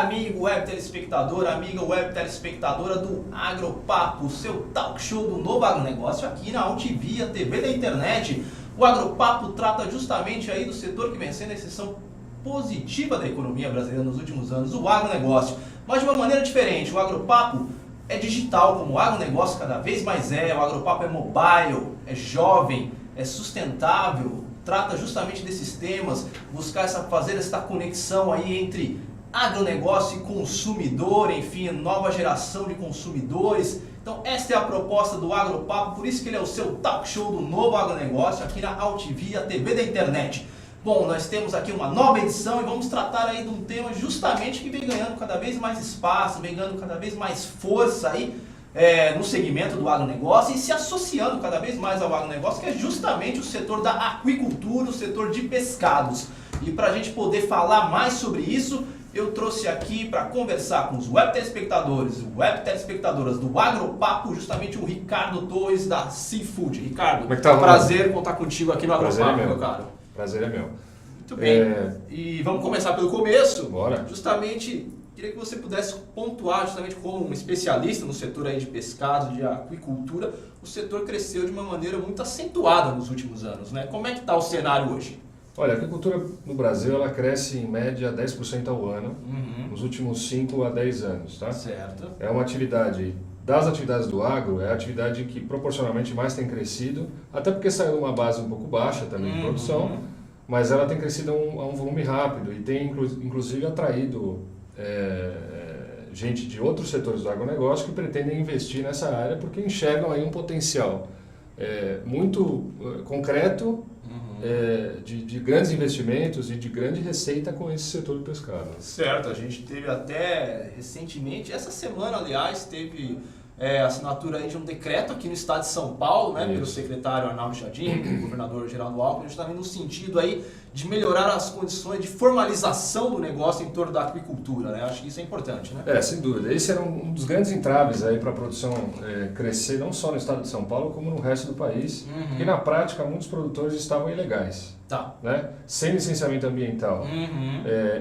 amigo web telespectador, amiga web telespectadora do Agropapo, seu talk show do novo agronegócio aqui na Altivia, TV da internet. O Agropapo trata justamente aí do setor que vem sendo a exceção positiva da economia brasileira nos últimos anos, o agronegócio. Mas de uma maneira diferente, o Agropapo é digital, como o agronegócio cada vez mais é. O Agropapo é mobile, é jovem, é sustentável, trata justamente desses temas, fazer essa conexão aí entre agronegócio e consumidor, enfim, nova geração de consumidores. Então esta é a proposta do Agropapo, por isso que ele é o seu talk show do novo agronegócio aqui na Altivia, TV da internet. Bom, nós temos aqui uma nova edição e vamos tratar aí de um tema justamente que vem ganhando cada vez mais espaço, vem ganhando cada vez mais força aí no segmento do agronegócio e se associando cada vez mais ao agronegócio, que é justamente o setor da aquicultura, o setor de pescados. E para a gente poder falar mais sobre isso, eu trouxe aqui para conversar com os web telespectadores e web telespectadoras do Agropapo, justamente o Ricardo Torres da Seafood. Ricardo, como é que tá, prazer contar contigo aqui no Agropapo, meu caro. Prazer é meu. Muito bem. E vamos começar pelo começo. Bora. Justamente, queria que você pudesse pontuar, justamente como um especialista no setor aí de pescado, de aquicultura, o setor cresceu de uma maneira muito acentuada nos últimos anos, né? Como é que está o cenário hoje? Olha, a aquicultura no Brasil ela cresce em média 10% ao ano, nos últimos 5 a 10 anos, tá? Certo. É uma atividade, das atividades do agro, é a atividade que proporcionalmente mais tem crescido, até porque saiu de uma base um pouco baixa também de produção, mas ela tem crescido a um volume rápido e tem inclusive atraído gente de outros setores do agronegócio que pretendem investir nessa área porque enxergam aí um potencial muito concreto de grandes investimentos e de grande receita com esse setor do pescado. Certo, a gente teve até recentemente, essa semana aliás, teve assinatura aí de um decreto aqui no estado de São Paulo, né, pelo secretário Arnaldo Chadim, pelo governador Geraldo Alckmin, justamente no sentido aí de melhorar as condições de formalização do negócio em torno da aquicultura, né? Acho que isso é importante, né? Sem dúvida. Esse era um dos grandes entraves aí para a produção crescer, não só no estado de São Paulo, como no resto do país, porque na prática muitos produtores estavam ilegais. Tá. Né? Sem licenciamento ambiental.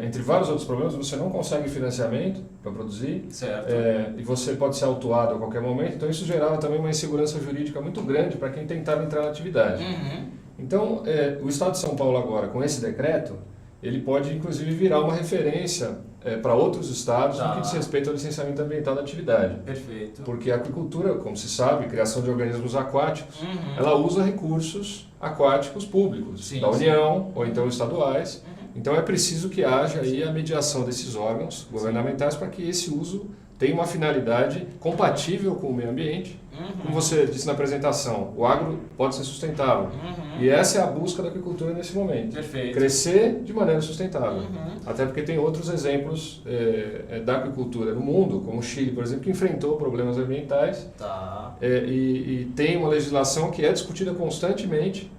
Entre vários outros problemas, você não consegue financiamento para produzir. Certo. E você pode ser autuado a qualquer momento. Então isso gerava também uma insegurança jurídica muito grande para quem tentava entrar na atividade. Então o Estado de São Paulo agora, com esse decreto, ele pode inclusive virar uma referência para outros estados no que diz respeito ao licenciamento ambiental da atividade. Perfeito. Porque a aquicultura, como se sabe, criação de organismos aquáticos, ela usa recursos aquáticos públicos, da União ou então estaduais. Então é preciso que haja aí a mediação desses órgãos governamentais para que esse uso tenha uma finalidade compatível com o meio ambiente. Como você disse na apresentação, o agro pode ser sustentável. E essa é a busca da aquicultura nesse momento. Perfeito. Crescer de maneira sustentável. Até porque tem outros exemplos da aquicultura no mundo, como o Chile, por exemplo, que enfrentou problemas ambientais e tem uma legislação que é discutida constantemente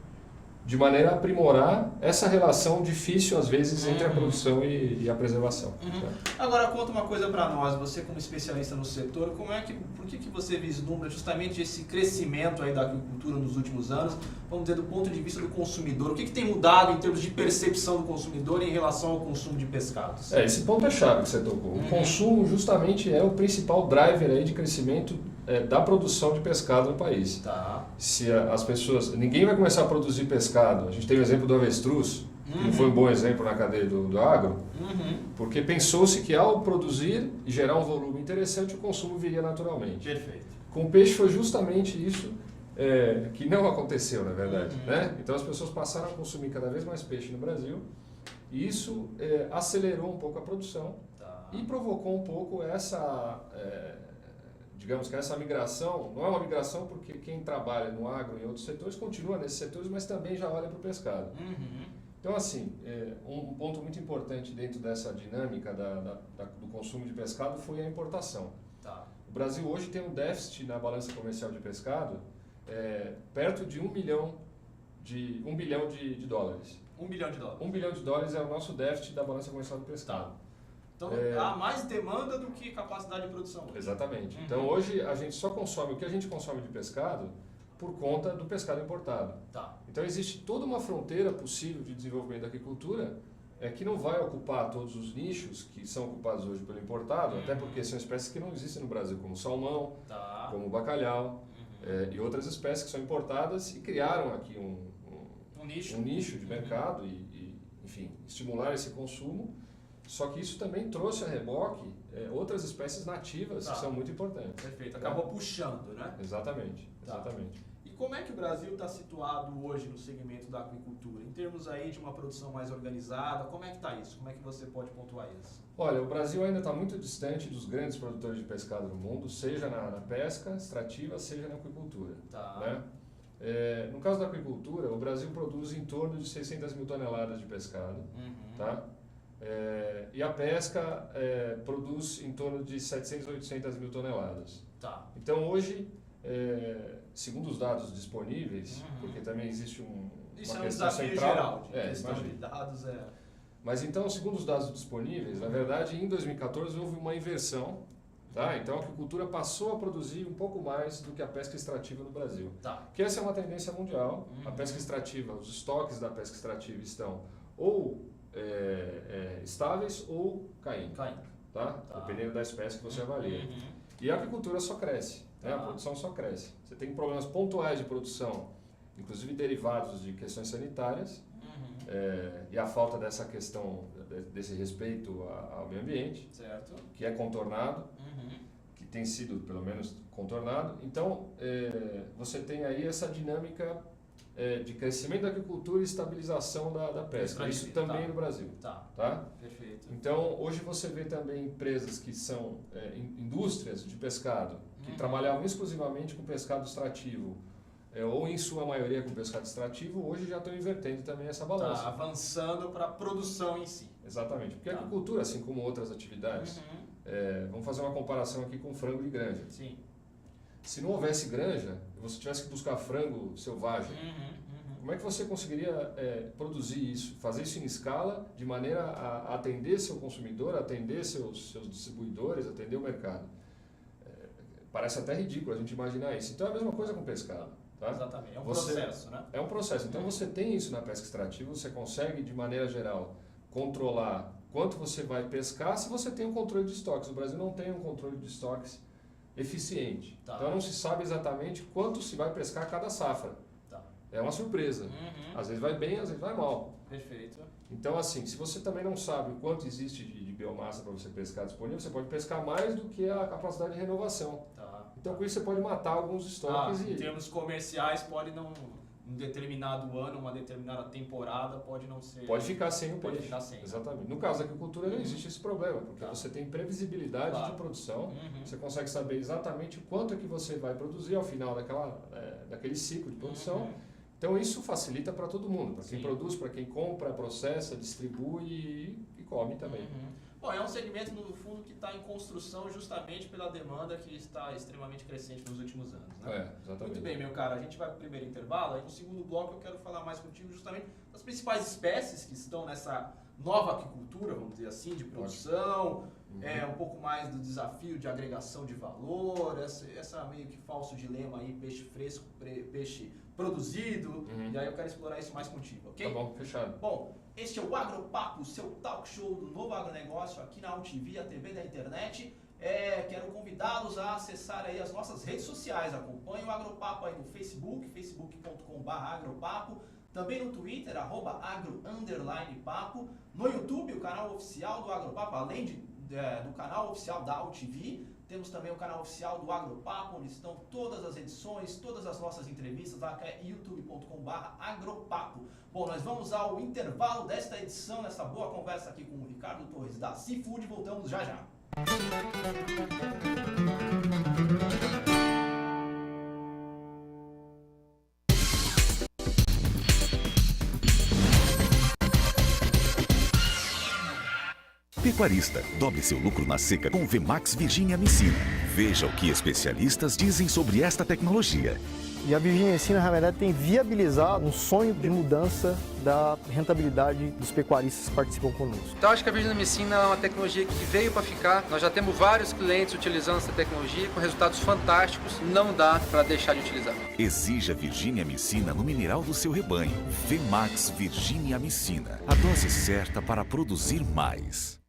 de maneira a aprimorar essa relação difícil, às vezes, entre a produção e a preservação. Agora, conta uma coisa para nós, você como especialista no setor, por que você vislumbra justamente esse crescimento aí da agricultura nos últimos anos, vamos dizer, do ponto de vista do consumidor? O que tem mudado em termos de percepção do consumidor em relação ao consumo de pescados? Esse ponto é chave que você tocou. O consumo, justamente, é o principal driver aí de crescimento da produção de pescado no país. Tá. Se as pessoas... Ninguém vai começar a produzir pescado. A gente tem o exemplo do avestruz, que não foi um bom exemplo na cadeia do agro, porque pensou-se que ao produzir e gerar um volume interessante, o consumo viria naturalmente. Perfeito. Com o peixe foi justamente isso que não aconteceu, na verdade. Né? Então as pessoas passaram a consumir cada vez mais peixe no Brasil, e isso acelerou um pouco a produção e provocou um pouco essa... digamos que essa migração, não é uma migração porque quem trabalha no agro e em outros setores continua nesses setores, mas também já olha para o pescado. Então, assim, um ponto muito importante dentro dessa dinâmica do consumo de pescado foi a importação. O Brasil hoje tem um déficit na balança comercial de pescado perto de 1 bilhão de dólares. 1 bilhão de dólares. 1 bilhão de dólares é o nosso déficit da balança comercial de pescado. Então há mais demanda do que capacidade de produção. Exatamente. Então hoje a gente só consome o que a gente consome de pescado por conta do pescado importado. Então existe toda uma fronteira possível de desenvolvimento da agricultura que não vai ocupar todos os nichos que são ocupados hoje pelo importado, até porque são espécies que não existem no Brasil, como salmão, como bacalhau, e outras espécies que são importadas e criaram aqui um nicho de mercado e, enfim, estimular esse consumo. Só que isso também trouxe a reboque outras espécies nativas que são muito importantes. Perfeito, acabou puxando, né? Exatamente, exatamente. E como é que o Brasil está situado hoje no segmento da aquicultura? Em termos aí de uma produção mais organizada, como é que está isso? Como é que você pode pontuar isso? Olha, o Brasil ainda está muito distante dos grandes produtores de pescado no mundo, seja na pesca extrativa, seja na aquicultura. Né? No caso da aquicultura, o Brasil produz em torno de 600 mil toneladas de pescado. Tá? E a pesca produz em torno de 700 a 800 mil toneladas. Então hoje, segundo os dados disponíveis, porque também existe uma questão central, questão de dados Mas então, segundo os dados disponíveis, na verdade, em 2014 houve uma inversão, tá? Então a aquicultura passou a produzir um pouco mais do que a pesca extrativa no Brasil. Que essa é uma tendência mundial. A pesca extrativa, os estoques da pesca extrativa estão ou estáveis ou caindo, tá? Dependendo da espécie que você avalia. E a aquicultura só cresce, né? A produção só cresce. Você tem problemas pontuais de produção, inclusive derivados de questões sanitárias, e a falta dessa questão, desse respeito ao meio ambiente, que é contornado, que tem sido pelo menos contornado. Então, você tem aí essa dinâmica de crescimento da agricultura e estabilização da pesca. Isso também no Brasil. Tá? Perfeito. Então, hoje você vê também empresas que são indústrias de pescado, que trabalhavam exclusivamente com pescado extrativo, ou em sua maioria com pescado extrativo, hoje já estão invertendo também essa balança. Avançando para a produção em si. Exatamente, porque a agricultura, assim como outras atividades, vamos fazer uma comparação aqui com frango de granja. Sim. Se não houvesse granja, você tivesse que buscar frango selvagem, como é que você conseguiria produzir isso, fazer isso em escala, de maneira a atender seu consumidor, atender seus distribuidores, atender o mercado? Parece até ridículo a gente imaginar isso. Então é a mesma coisa com pescado. Tá? Exatamente, é um processo, né? É um processo. Então você tem isso na pesca extrativa, você consegue, de maneira geral, controlar quanto você vai pescar se você tem um controle de estoques. O Brasil não tem um controle de estoques eficiente. Então não se sabe exatamente quanto se vai pescar a cada safra. É uma surpresa. Às vezes vai bem, às vezes vai mal. Perfeito. Então, assim, se você também não sabe o quanto existe de biomassa para você pescar disponível, você pode pescar mais do que a capacidade de renovação. Então, com isso, você pode matar alguns estoques. Em termos comerciais, pode não... Um determinado ano, uma determinada temporada, pode não ser... Pode ficar sem o pode peixe. Ficar sem. Exatamente. No caso da agricultura, não existe esse problema, porque você tem previsibilidade de produção, você consegue saber exatamente o quanto é que você vai produzir ao final daquele ciclo de produção. Então, isso facilita para todo mundo, para quem produz, para quem compra, processa, distribui e come também. Bom, é um segmento, no fundo, que está em construção justamente pela demanda que está extremamente crescente nos últimos anos. Né? Exatamente. Muito bem, meu cara. A gente vai para o primeiro intervalo. Aí no segundo bloco eu quero falar mais contigo justamente das principais espécies que estão nessa nova aquicultura, vamos dizer assim, de produção, um pouco mais do desafio de agregação de valor, essa meio que falso dilema aí, peixe fresco, peixe produzido. E aí eu quero explorar isso mais contigo, ok? Tá bom, fechado. Bom, este é o Agropapo, o seu talk show do novo agronegócio aqui na UTV, a TV da internet. Quero convidá-los a acessar aí as nossas redes sociais. Acompanhe o Agropapo aí no Facebook, facebook.com/agropapo. Também no Twitter, @agro_papo. No YouTube, o canal oficial do Agropapo, além do canal oficial da UTV. Temos também o canal oficial do Agropapo, onde estão todas as edições, todas as nossas entrevistas, lá que é youtube.com/agropapo. Bom, nós vamos ao intervalo desta edição, nessa boa conversa aqui com o Ricardo Torres da Seafood. Voltamos já já. Pecuarista, dobre seu lucro na seca com o VMAX Virginia Micina. Veja o que especialistas dizem sobre esta tecnologia. E a Virginia Messina, na verdade, tem viabilizado um sonho de mudança da rentabilidade dos pecuaristas que participam conosco. Então, acho que a Virginia Messina é uma tecnologia que veio para ficar. Nós já temos vários clientes utilizando essa tecnologia com resultados fantásticos. Não dá para deixar de utilizar. Exija Virginia Messina no mineral do seu rebanho. Vemax Virginia Messina. A dose certa para produzir mais.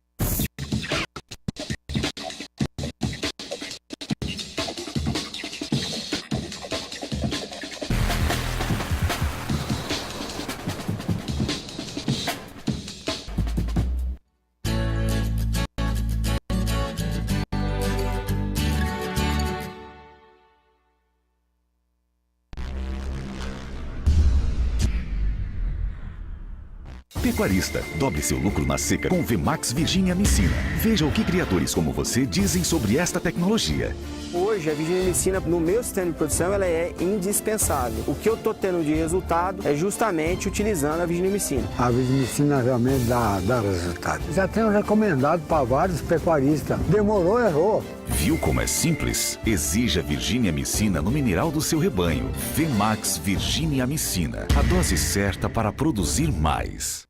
Pecuarista, dobre seu lucro na seca com o Vemax Virginia Messina. Veja o que criadores como você dizem sobre esta tecnologia. Hoje, a Virginia Messina, no meu sistema de produção, ela é indispensável. O que eu estou tendo de resultado é justamente utilizando a Virginia Messina. A Virginia Messina realmente dá resultado. Já tenho recomendado para vários pecuaristas. Demorou, errou. Viu como é simples? Exija Virginia Messina no mineral do seu rebanho. Vemax Virginia Messina. A dose certa para produzir mais.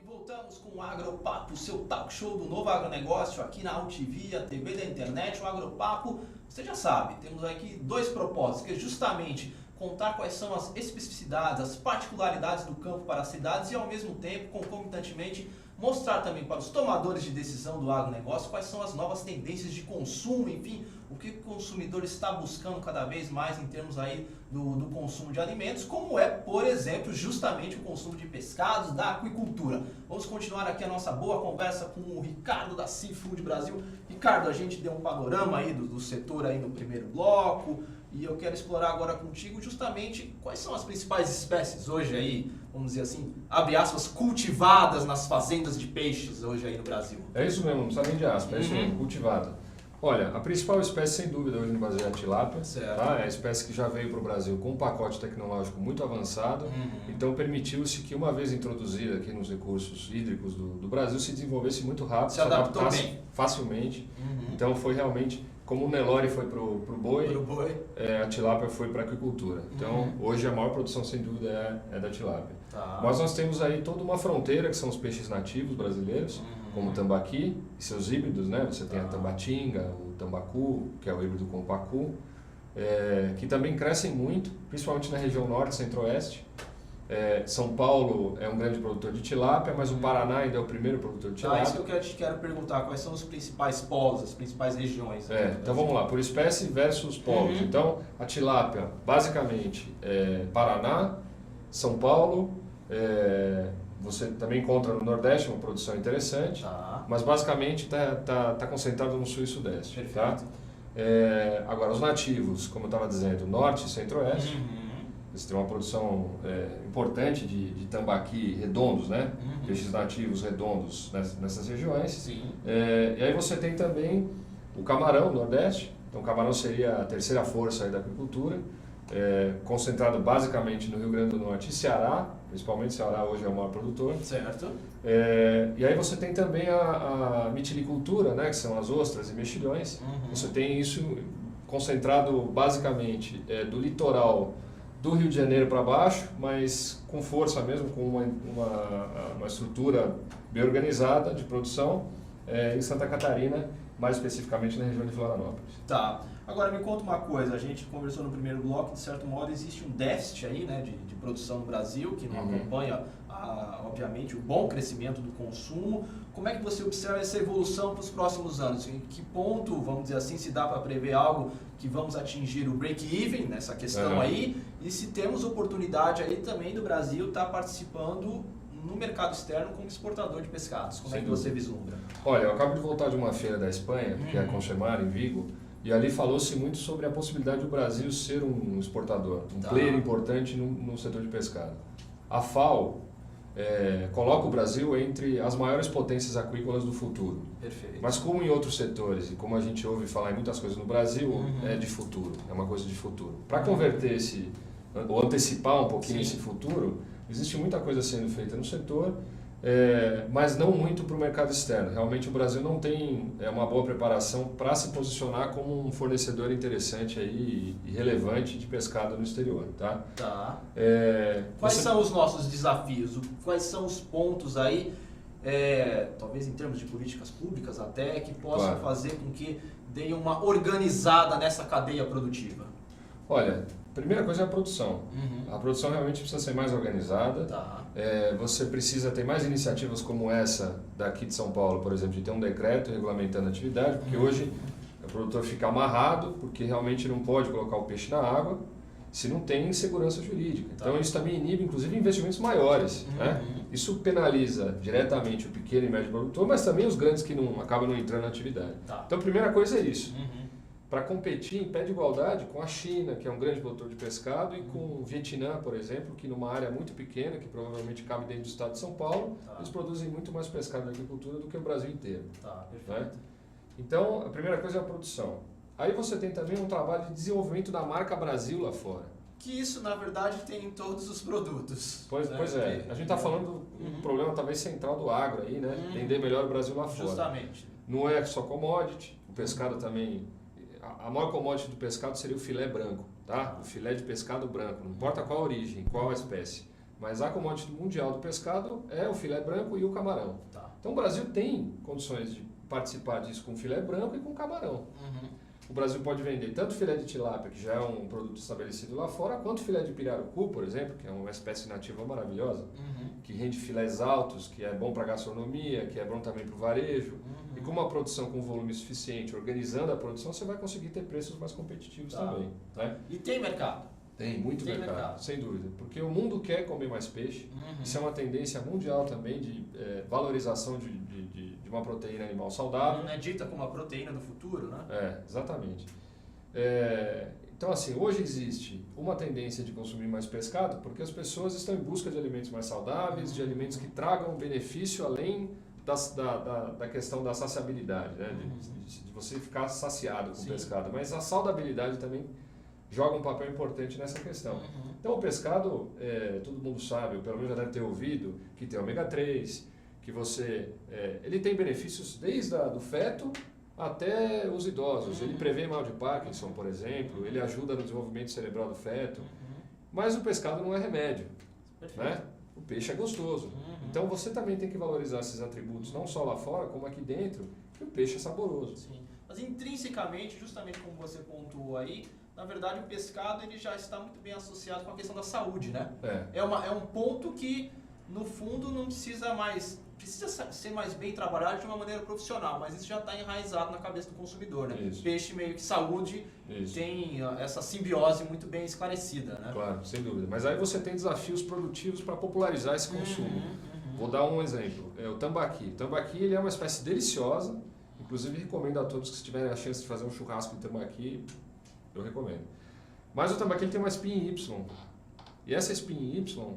Voltamos com o Agropapo, seu talk show do novo agronegócio aqui na UTV, a TV da internet. O Agropapo, você já sabe, temos aqui dois propósitos, que é justamente contar quais são as especificidades, as particularidades do campo para as cidades e ao mesmo tempo, concomitantemente, mostrar também para os tomadores de decisão do agronegócio quais são as novas tendências de consumo, enfim, o que o consumidor está buscando cada vez mais em termos aí do consumo de alimentos, como é, por exemplo, justamente o consumo de pescados, da aquicultura. Vamos continuar aqui a nossa boa conversa com o Ricardo da Seafood Brasil. Ricardo, a gente deu um panorama aí do setor aí no primeiro bloco, e eu quero explorar agora contigo justamente quais são as principais espécies hoje aí, vamos dizer assim, abre aspas, cultivadas nas fazendas de peixes hoje aí no Brasil. É isso mesmo, não precisa nem de aspas, é isso mesmo, cultivada. Olha, a principal espécie sem dúvida hoje no Brasil é a tilápia, tá? É a espécie que já veio para o Brasil com um pacote tecnológico muito avançado, então permitiu-se que uma vez introduzida aqui nos recursos hídricos do Brasil se desenvolvesse muito rápido, se adaptasse bem, facilmente, então foi realmente... Como o Nelore foi para o boi, a tilápia foi para a aquicultura. Então, hoje a maior produção, sem dúvida, é da tilápia. Tá. Mas nós temos aí toda uma fronteira, que são os peixes nativos brasileiros, como o tambaqui e seus híbridos, né? Você tem a tambatinga, o tambacu, que é o híbrido com o pacu, que também crescem muito, principalmente na região norte, centro-oeste. São Paulo é um grande produtor de tilápia, mas o Paraná ainda é o primeiro produtor de tilápia. Isso que eu te quero perguntar, quais são os principais polos, as principais regiões? Então vamos lá, por espécie versus polos. Então a tilápia, basicamente, Paraná, São Paulo, você também encontra no Nordeste uma produção interessante, mas basicamente está concentrado no Sul e Sudeste. Perfeito. Tá? Agora, os nativos, como eu estava dizendo, Norte e Centro-Oeste, você tem uma produção importante de tambaqui redondos, né? Peixes nativos redondos nessas regiões. Sim. E aí você tem também o camarão no Nordeste. Então o camarão seria a terceira força aí da aquicultura, concentrado basicamente no Rio Grande do Norte e Ceará, principalmente Ceará hoje é o maior produtor. Certo. E aí você tem também a mitilicultura, né? Que são as ostras e mexilhões. Você tem isso concentrado basicamente do litoral do Rio de Janeiro para baixo, mas com força mesmo, com uma estrutura bem organizada de produção em Santa Catarina, mais especificamente na região de Florianópolis. Tá. Agora me conta uma coisa, a gente conversou no primeiro bloco, de certo modo existe um déficit aí, né, de produção no Brasil, que não acompanha, obviamente, o bom crescimento do consumo. Como é que você observa essa evolução para os próximos anos? Em que ponto, vamos dizer assim, se dá para prever algo que vamos atingir o break-even nessa questão aí? E se temos oportunidade aí também do Brasil estar participando no mercado externo como exportador de pescados? Como é que você vislumbra? Olha, eu acabo de voltar de uma feira da Espanha, que é a Conchemar, em Vigo, e ali falou-se muito sobre a possibilidade do Brasil ser um exportador, um player importante no setor de pescado. A FAO coloca o Brasil entre as maiores potências aquícolas do futuro. Perfeito. Mas como em outros setores, e como a gente ouve falar em muitas coisas no Brasil, é de futuro, é uma coisa de futuro. Para converter ou antecipar um pouquinho esse futuro, existe muita coisa sendo feita no setor, mas não muito para o mercado externo. Realmente o Brasil não tem uma boa preparação para se posicionar como um fornecedor interessante aí e relevante de pescado no exterior. Tá? Tá. Quais são os nossos desafios? Quais são os pontos aí, talvez em termos de políticas públicas até, que possam fazer com que deem uma organizada nessa cadeia produtiva? Olha, a primeira coisa é a produção. A produção realmente precisa ser mais organizada. Tá. Você precisa ter mais iniciativas como essa daqui de São Paulo, por exemplo, de ter um decreto regulamentando a atividade, porque hoje o produtor fica amarrado, porque realmente não pode colocar o peixe na água se não tem segurança jurídica. Então isso também inibe, inclusive, investimentos maiores. Né? Isso penaliza diretamente o pequeno e médio produtor, mas também os grandes que acabam não entrando na atividade. Tá. Então a primeira coisa é isso. Para competir em pé de igualdade com a China, que é um grande produtor de pescado, e com o Vietnã, por exemplo, que numa área muito pequena, que provavelmente cabe dentro do estado de São Paulo, eles produzem muito mais pescado na agricultura do que o Brasil inteiro. Tá, perfeito. Né? Então, a primeira coisa é a produção. Aí você tem também um trabalho de desenvolvimento da marca Brasil lá fora. Que isso, na verdade, tem em todos os produtos. Pois é. A gente está falando do problema talvez central do agro aí, né? Vender melhor o Brasil lá fora. Justamente. Não é só commodity, o pescado também... A maior commodity do pescado seria o filé branco, tá? O filé de pescado branco, não importa qual a origem, qual a espécie. Mas a commodity mundial do pescado é o filé branco e o camarão. Tá. Então o Brasil tem condições de participar disso com filé branco e com camarão. O Brasil pode vender tanto filé de tilápia, que já é um produto estabelecido lá fora, quanto filé de pirarucu, por exemplo, que é uma espécie nativa maravilhosa, que rende filés altos, que é bom para a gastronomia, que é bom também para o varejo. E com uma produção com volume suficiente, organizando a produção, você vai conseguir ter preços mais competitivos também. Né? E tem mercado? Tem muito mercado, sem dúvida. Porque o mundo quer comer mais peixe. Isso é uma tendência mundial também de valorização de uma proteína animal saudável. É dita como a proteína do futuro, né? Exatamente. Então, assim, hoje existe uma tendência de consumir mais pescado porque as pessoas estão em busca de alimentos mais saudáveis, de alimentos que tragam benefício além da questão da saciabilidade, né? De você ficar saciado com o pescado. Mas a saudabilidade também joga um papel importante nessa questão. Então o pescado, todo mundo sabe, ou pelo menos já deve ter ouvido, que tem ômega 3, que ele tem benefícios desde do feto até os idosos. Ele prevê mal de Parkinson, por exemplo, ele ajuda no desenvolvimento cerebral do feto, mas o pescado não é remédio. Né? O peixe é gostoso. Então você também tem que valorizar esses atributos, não só lá fora, como aqui dentro, que o peixe é saboroso. Sim. Mas intrinsecamente, justamente como você pontuou aí, na verdade o pescado ele já está muito bem associado com a questão da saúde, né? É um ponto que, no fundo, não precisa ser mais bem trabalhado de uma maneira profissional, mas isso já está enraizado na cabeça do consumidor, né? Isso. Peixe meio que saúde tem essa simbiose muito bem esclarecida, né? Claro, sem dúvida. Mas aí você tem desafios produtivos para popularizar esse consumo. Vou dar um exemplo. O tambaqui. O tambaqui ele é uma espécie deliciosa, inclusive recomendo a todos que se tiverem a chance de fazer um churrasco de tambaqui, eu recomendo. Mas o tambaqui ele tem uma espinha Y. E essa espinha Y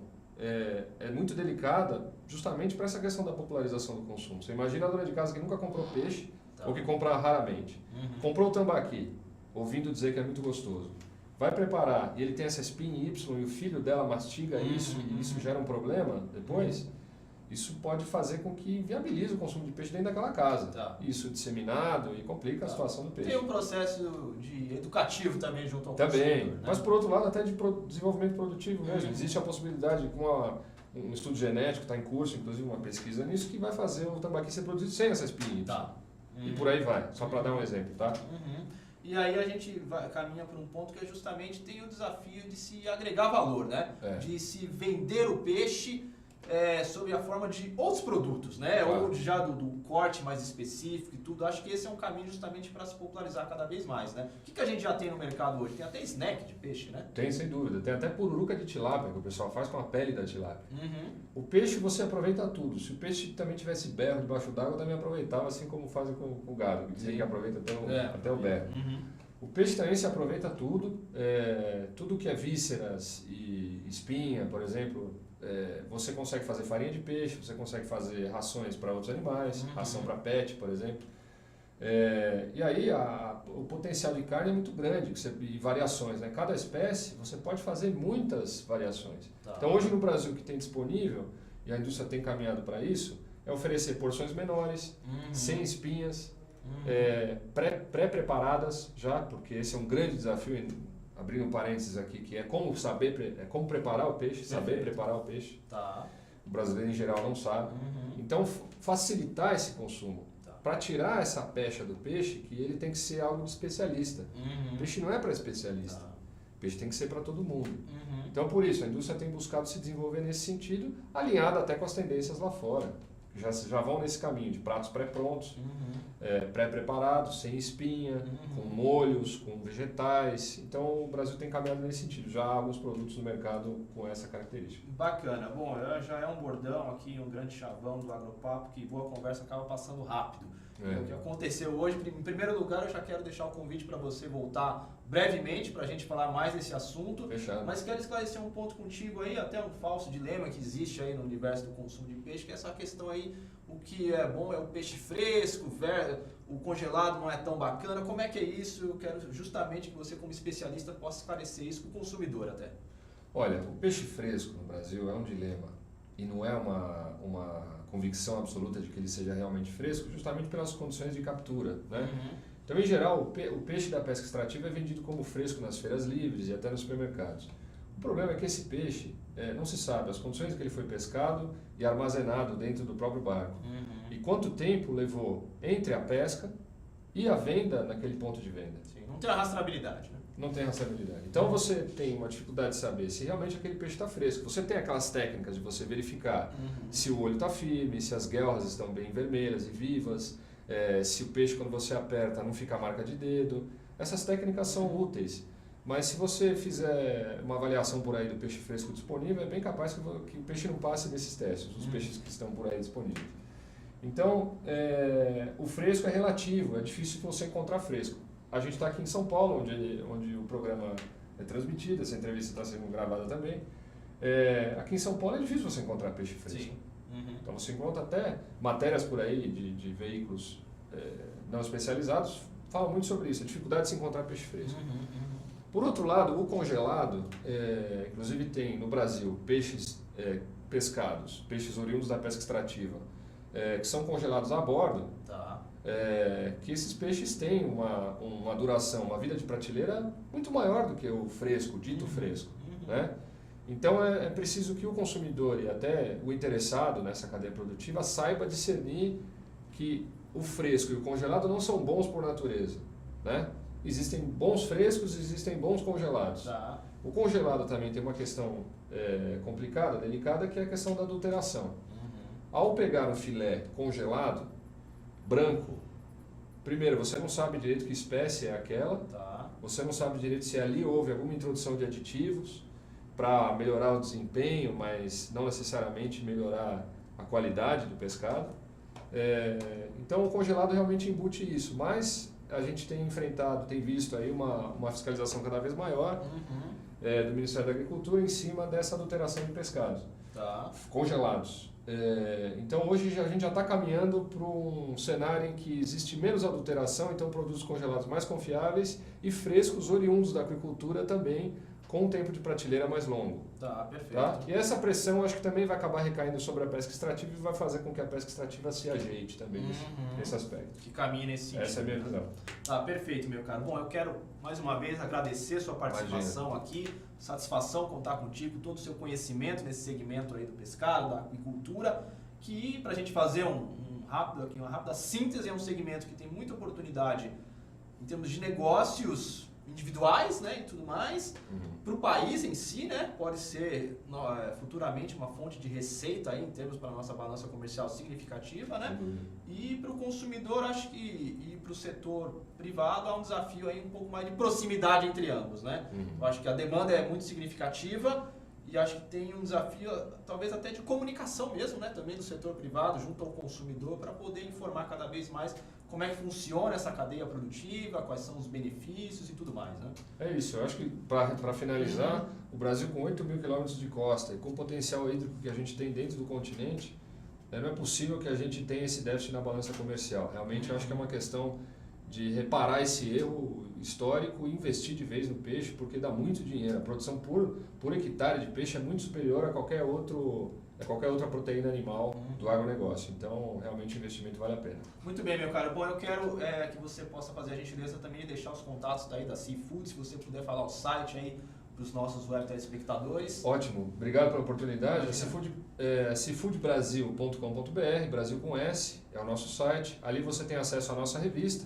é muito delicada justamente para essa questão da popularização do consumo. Você imagina a dona de casa que nunca comprou peixe ou que compra raramente. Comprou o tambaqui, ouvindo dizer que é muito gostoso. Vai preparar e ele tem essa espinha Y e o filho dela mastiga isso e isso gera um problema depois. Isso pode fazer com que viabilize o consumo de peixe dentro daquela casa. Isso disseminado e complica a situação do peixe. Tem um processo educativo também junto ao consumidor. Né? Mas por outro lado até de desenvolvimento produtivo mesmo. Existe a possibilidade com um estudo genético, está em curso, inclusive uma pesquisa nisso, que vai fazer o tambaqui ser produzido sem essa espinha. E por aí vai, só para dar um exemplo, tá? E aí a gente caminha para um ponto que é justamente tem o desafio de se agregar valor, né? De se vender o peixe sob a forma de outros produtos, né? Claro. Ou já do corte mais específico e tudo. Acho que esse é um caminho justamente para se popularizar cada vez mais, né? O que a gente já tem no mercado hoje? Tem até snack de peixe, né? Tem, sem dúvida. Tem até pururuca de tilápia, que o pessoal faz com a pele da tilápia. O peixe você aproveita tudo. Se o peixe também tivesse berro debaixo d'água, também aproveitava, assim como fazem com o gado, que dizem que aproveita até o berro. O peixe também se aproveita tudo, tudo que é vísceras e espinha, por exemplo, você consegue fazer farinha de peixe, você consegue fazer rações para outros animais, ração para pet, por exemplo. E aí o potencial de carne é muito grande e variações, né? Cada espécie você pode fazer muitas variações. Tá. Então hoje no Brasil o que tem disponível, e a indústria tem caminhado para isso, é oferecer porções menores, sem espinhas, pré-preparadas já, porque esse é um grande desafio, abrindo um parênteses aqui, que é como como preparar o peixe, saber preparar o peixe. Tá. O brasileiro em geral não sabe. Então facilitar esse consumo. Para tirar essa pecha do peixe, que ele tem que ser algo de especialista. O peixe não é para especialista. O peixe tem que ser para todo mundo. Então, por isso, a indústria tem buscado se desenvolver nesse sentido, alinhada até com as tendências lá fora. Já vão nesse caminho de pratos pré-prontos, pré-preparados, sem espinha, com molhos, com vegetais. Então, o Brasil tem caminhado nesse sentido. Já há alguns produtos no mercado com essa característica. Bacana. Bom, já é um bordão aqui, um grande chavão do Agropapo, que boa conversa acaba passando rápido. O que aconteceu hoje, em primeiro lugar, eu já quero deixar o convite para você voltar brevemente para a gente falar mais desse assunto. Fechado. Mas quero esclarecer um ponto contigo aí, até um falso dilema que existe aí no universo do consumo de peixe, que é essa questão aí, o que é bom é o peixe fresco, o congelado não é tão bacana. Como é que é isso? Eu quero justamente que você, como especialista, possa esclarecer isso com o consumidor até. Olha, o peixe fresco no Brasil é um dilema e não é uma convicção absoluta de que ele seja realmente fresco, justamente pelas condições de captura, né? Então, em geral, o peixe da pesca extrativa é vendido como fresco nas feiras livres e até nos supermercados. O problema é que esse peixe, não se sabe as condições em que ele foi pescado e armazenado dentro do próprio barco. E quanto tempo levou entre a pesca e a venda naquele ponto de venda. Sim, não tem a rastreabilidade, né? Não tem rastreabilidade. Então você tem uma dificuldade de saber se realmente aquele peixe está fresco. Você tem aquelas técnicas de você verificar se o olho está firme, se as guelras estão bem vermelhas e vivas, se o peixe, quando você aperta, não fica a marca de dedo. Essas técnicas são úteis. Mas se você fizer uma avaliação por aí do peixe fresco disponível, é bem capaz que o peixe não passe nesses testes, os peixes que estão por aí disponíveis. Então, o fresco é relativo, é difícil você encontrar fresco. A gente está aqui em São Paulo, onde o programa é transmitido, essa entrevista está sendo gravada também. Aqui em São Paulo é difícil você encontrar peixe fresco. Sim. Então você encontra até matérias por aí de veículos não especializados, falam muito sobre isso, a dificuldade de se encontrar peixe fresco. Por outro lado, o congelado, inclusive tem no Brasil peixes pescados, peixes oriundos da pesca extrativa, que são congelados a bordo. Tá. Que esses peixes têm uma duração, uma vida de prateleira muito maior do que o fresco, dito fresco, né? Então é preciso que o consumidor e até o interessado nessa cadeia produtiva saiba discernir que o fresco e o congelado não são bons por natureza, né? Existem bons frescos, existem bons congelados. Tá. O congelado também tem uma questão complicada, delicada, que é a questão da adulteração. Ao pegar um filé congelado, branco, primeiro, você não sabe direito que espécie é aquela, Tá. você não sabe direito se ali houve alguma introdução de aditivos para melhorar o desempenho, mas não necessariamente melhorar a qualidade do pescado. Então o congelado realmente embute isso, mas a gente tem visto aí uma fiscalização cada vez maior do Ministério da Agricultura em cima dessa adulteração de pescados congelados. Então hoje a gente já está caminhando para um cenário em que existe menos adulteração, então produtos congelados mais confiáveis e frescos oriundos da aquicultura também, com um tempo de prateleira mais longo. Tá, perfeito. Tá? E essa pressão acho que também vai acabar recaindo sobre a pesca extrativa e vai fazer com que a pesca extrativa se ajeite também nesse aspecto. Que caminhe nesse sentido. Essa é a minha visão. Tá, perfeito, meu caro. Bom, eu quero mais uma vez agradecer sua participação aqui, satisfação contar contigo, todo o seu conhecimento nesse segmento aí do pescado, da aquicultura, que para a gente fazer uma rápida síntese, é um segmento que tem muita oportunidade em termos de negócios individuais, né, e tudo mais, para o país em si, né, pode ser futuramente uma fonte de receita aí, em termos para a nossa balança comercial significativa, né, e para o consumidor, acho que, e para o setor privado, há um desafio aí um pouco mais de proximidade entre ambos, né, eu acho que a demanda é muito significativa e acho que tem um desafio, talvez até de comunicação mesmo, né, também do setor privado junto ao consumidor, para poder informar cada vez mais como é que funciona essa cadeia produtiva, quais são os benefícios e tudo mais, né? É isso, eu acho que para finalizar, o Brasil com 8 mil quilômetros de costa e com o potencial hídrico que a gente tem dentro do continente, não é possível que a gente tenha esse déficit na balança comercial. Realmente eu acho que é uma questão de reparar esse erro histórico e investir de vez no peixe, porque dá muito dinheiro. A produção por hectare de peixe é muito superior a qualquer outra proteína animal do agronegócio. Então, realmente o investimento vale a pena. Muito bem, meu caro. Bom, eu quero que você possa fazer a gentileza também de deixar os contatos daí da Seafood, se você puder falar o site aí para os nossos web telespectadores. Ótimo, obrigado pela oportunidade. Seafoodbrasil.com.br, Brasil com S, é o nosso site. Ali você tem acesso à nossa revista.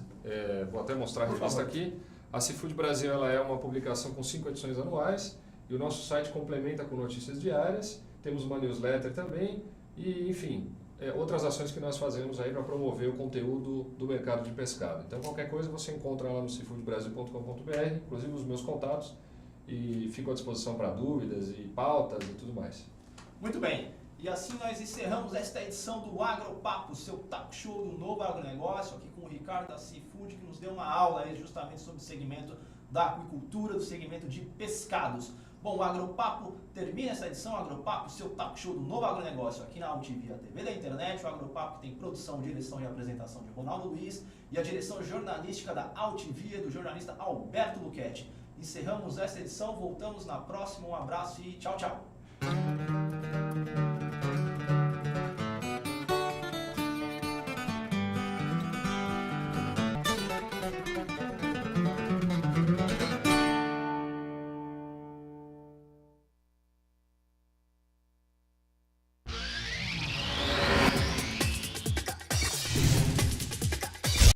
Vou até mostrar a revista aqui. A Seafood Brasil ela é uma publicação com 5 edições anuais e o nosso site complementa com notícias diárias. Temos uma newsletter também e, enfim, outras ações que nós fazemos aí para promover o conteúdo do mercado de pescado. Então, qualquer coisa você encontra lá no seafoodbrasil.com.br, inclusive os meus contatos, e fico à disposição para dúvidas e pautas e tudo mais. Muito bem. E assim nós encerramos esta edição do Agropapo, seu talk show do novo agronegócio, aqui com o Ricardo da Seafood, que nos deu uma aula aí justamente sobre o segmento da aquicultura, do segmento de pescados. Bom, o Agropapo termina essa edição, o Agropapo, seu talk show do novo agronegócio aqui na UTV, a TV da internet. O Agropapo tem produção, direção e apresentação de Ronaldo Luiz e a direção jornalística da UTV do jornalista Alberto Luchetti. Encerramos essa edição, voltamos na próxima. Um abraço e tchau, tchau.